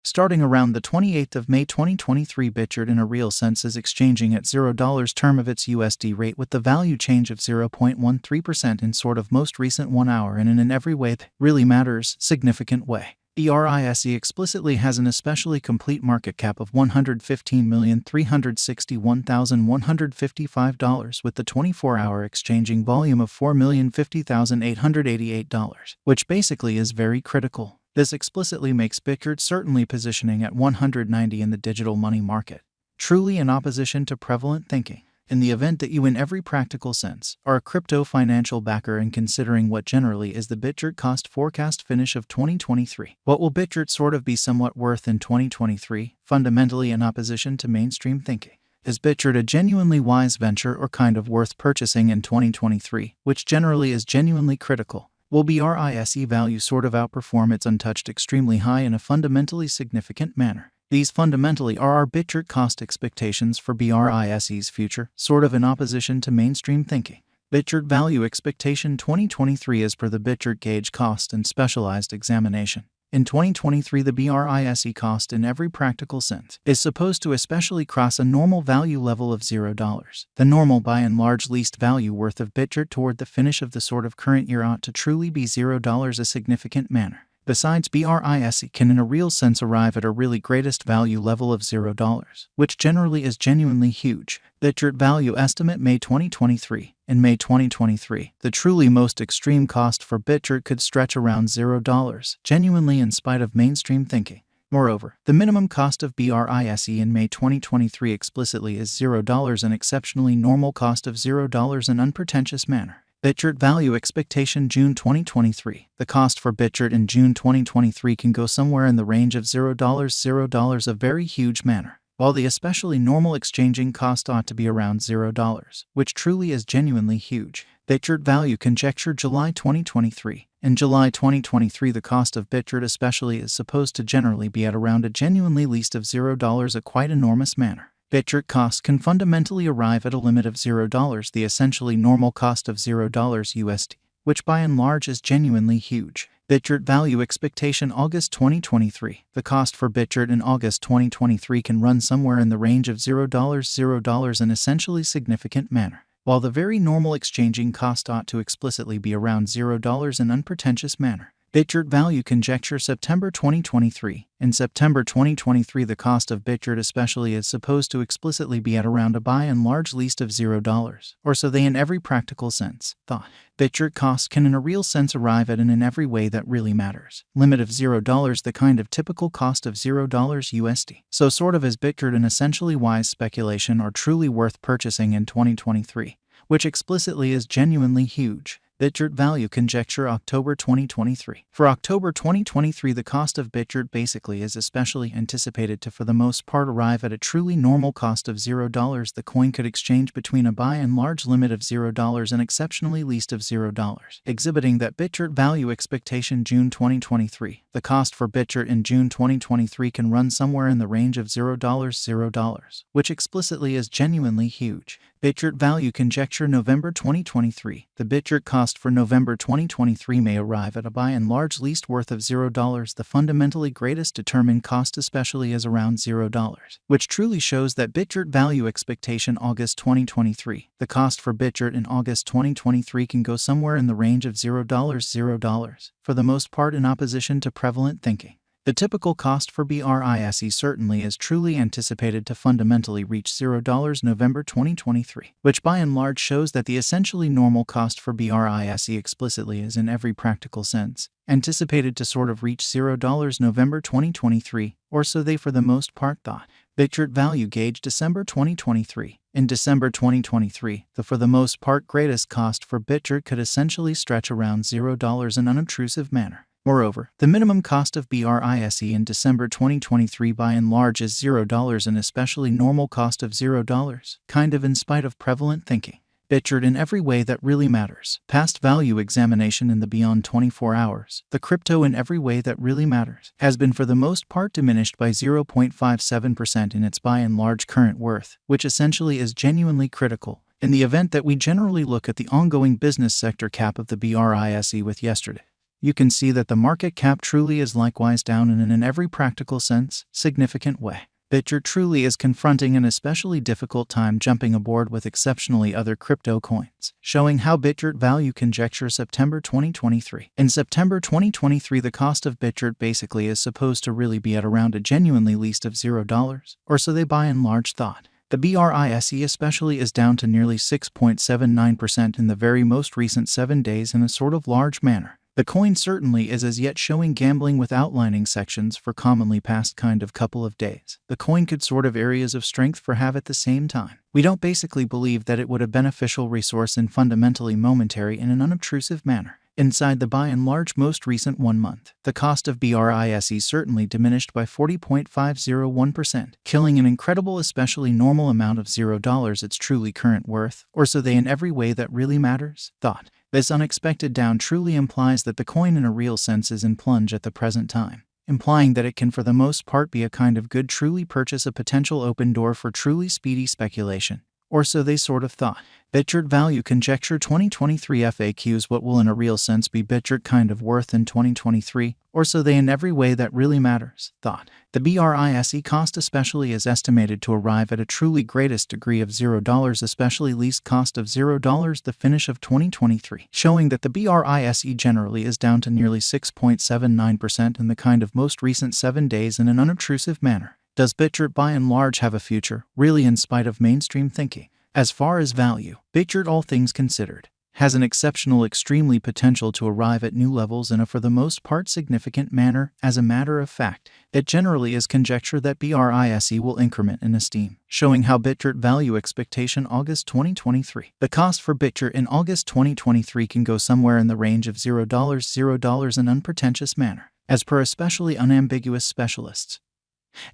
Starting around the 28th of May 2023, Bitgert in a real sense is exchanging at $0 term of its USD rate with the value change of 0.13% in sort of most recent 1 hour and in an every way that really matters significant way. Brise explicitly has an especially complete market cap of $115,361,155 with the 24-hour exchanging volume of $4,050,888, which basically is very critical. This explicitly makes Bitgert certainly positioning at 190 in the digital money market, truly in opposition to prevalent thinking. In the event that you in every practical sense are a crypto financial backer and considering what generally is the Bitgert cost forecast finish of 2023, what will Bitgert sort of be somewhat worth in 2023, fundamentally in opposition to mainstream thinking? Is Bitgert a genuinely wise venture or kind of worth purchasing in 2023, which generally is genuinely critical? Will Brise value sort of outperform its untouched extremely high in a fundamentally significant manner? These fundamentally are our Bitgert cost expectations for Brise's future, sort of in opposition to mainstream thinking. Bitgert value expectation 2023 as per the Bitgert gauge cost and specialized examination. In 2023, the Brise cost in every practical sense is supposed to especially cross a normal value level of $0. The normal by and large least value worth of Bitgert toward the finish of the sort of current year ought to truly be $0 a significant manner. Besides, Brise can in a real sense arrive at a really greatest value level of $0, which generally is genuinely huge. Bitgert value estimate May 2023. In May 2023, the truly most extreme cost for Bitgert could stretch around $0, genuinely in spite of mainstream thinking. Moreover, the minimum cost of Brise in May 2023 explicitly is $0, an exceptionally normal cost of $0 in unpretentious manner. Bitgert value expectation June 2023. The cost for Bitgert in June 2023 can go somewhere in the range of $0, a very huge manner, while the especially normal exchanging cost ought to be around $0, which truly is genuinely huge. Bitgert value conjecture July 2023. In July 2023, the cost of Bitgert especially is supposed to generally be at around a genuinely least of $0, a quite enormous manner. Bitgert cost can fundamentally arrive at a limit of $0, the essentially normal cost of $0 USD, which by and large is genuinely huge. Bitgert value expectation August 2023. The cost for Bitgert in August 2023 can run somewhere in the range of $0 in essentially significant manner, while the very normal exchanging cost ought to explicitly be around $0 in unpretentious manner. Bitgert value conjecture September 2023. In September 2023, the cost of Bitgert especially is supposed to explicitly be at around a by and large least of $0, or so they in every practical sense thought. Bitgert cost can in a real sense arrive at and in every way that really matters. Limit of $0, the kind of typical cost of $0 USD. So sort of is Bitgert an essentially wise speculation or truly worth purchasing in 2023, which explicitly is genuinely huge. Bitgert value conjecture October 2023. For October 2023, the cost of Bitgert basically is especially anticipated to for the most part arrive at a truly normal cost of $0. The coin could exchange between a by and large limit of $0 and exceptionally least of $0, exhibiting that Bitgert value expectation June 2023. The cost for Bitgert in June 2023 can run somewhere in the range of $0, which explicitly is genuinely huge. Bitgert value conjecture November 2023. The Bitgert cost for November 2023 may arrive at a by and large least worth of $0. The fundamentally greatest determined cost especially is around $0, which truly shows that Bitgert value expectation August 2023. The cost for Bitgert in August 2023 can go somewhere in the range of $0, for the most part in opposition to prevalent thinking. The typical cost for Brise certainly is truly anticipated to fundamentally reach $0 November 2023, which by and large shows that the essentially normal cost for Brise explicitly is in every practical sense anticipated to sort of reach $0 November 2023, or so they for the most part thought. Bitgert value gauge December 2023. In December 2023, the for the most part greatest cost for Bitgert could essentially stretch around $0 in an unobtrusive manner. Moreover, the minimum cost of Brise in December 2023 by and large is $0, an especially normal cost of $0, kind of in spite of prevalent thinking. Bitgert in every way that really matters. Past value examination in the beyond 24 hours. The crypto in every way that really matters has been for the most part diminished by 0.57% in its by and large current worth, which essentially is genuinely critical in the event that we generally look at the ongoing business sector cap of the Brise with yesterday. you can see that the market cap truly is likewise down and in every practical sense, significant way. Bitgert truly is confronting an especially difficult time jumping aboard with exceptionally other crypto coins, showing how Bitgert value conjecture September 2023. In September 2023, the cost of Bitgert basically is supposed to really be at around a genuinely least of $0, or so they by and large thought. The Brise especially is down to nearly 6.79% in the very most recent 7 days in a sort of large manner. The coin certainly is as yet showing gambling with outlining sections for commonly past kind of couple of days. The coin could sort of areas of strength for have at the same time. We don't basically believe that it would a beneficial resource and fundamentally momentary in an unobtrusive manner. Inside the by and large most recent 1 month, the cost of Brise certainly diminished by 40.501%, killing an incredible especially normal amount of $0 its truly current worth, or so they in every way that really matters, thought. This unexpected down truly implies that the coin in a real sense is in plunge at the present time, implying that it can for the most part be a kind of good truly purchase a potential open door for truly speedy speculation. Or so they sort of thought. Bitgert value conjecture 2023 FAQs. What will in a real sense be Bitgert kind of worth in 2023, or so they in every way that really matters, thought. The Brise cost especially is estimated to arrive at a truly greatest degree of $0, especially least cost of $0 the finish of 2023, showing that the Brise generally is down to nearly 6.79% in the kind of most recent 7 days in an unobtrusive manner. Does Bitgert by and large have a future, really in spite of mainstream thinking? As far as value, Bitgert all things considered, has an exceptional extremely potential to arrive at new levels in a for the most part significant manner. As a matter of fact, it generally is conjecture that Brise will increment in esteem, showing how Bitgert value expectation August 2023. The cost for Bitgert in August 2023 can go somewhere in the range of $0 in unpretentious manner, as per especially unambiguous specialists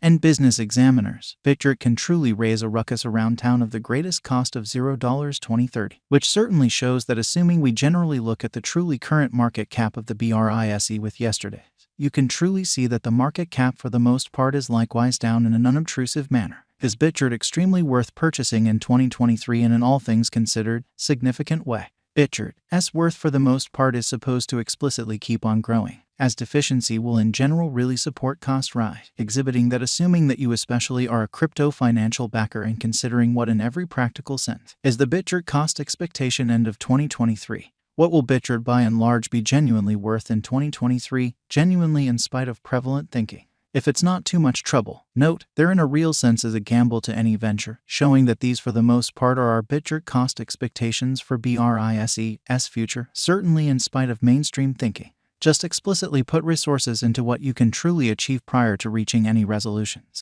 and business examiners. Bitgert can truly raise a ruckus around town of the greatest cost of $0 2030, which certainly shows that assuming we generally look at the truly current market cap of the Brise with yesterday's, you can truly see that the market cap for the most part is likewise down in an unobtrusive manner. Is Bitgert extremely worth purchasing in 2023 in an all things considered, significant way? Bitgert's worth for the most part is supposed to explicitly keep on growing, as deficiency will in general really support cost rise, exhibiting that assuming that you especially are a crypto financial backer and considering what in every practical sense is the Bitgert cost expectation end of 2023. What will Bitgert by and large be genuinely worth in 2023, genuinely in spite of prevalent thinking? If it's not too much trouble, note, there in a real sense is a gamble to any venture, showing that these for the most part are our Bitgert cost expectations for Brise's future, certainly in spite of mainstream thinking. Just explicitly put resources into what you can truly achieve prior to reaching any resolutions.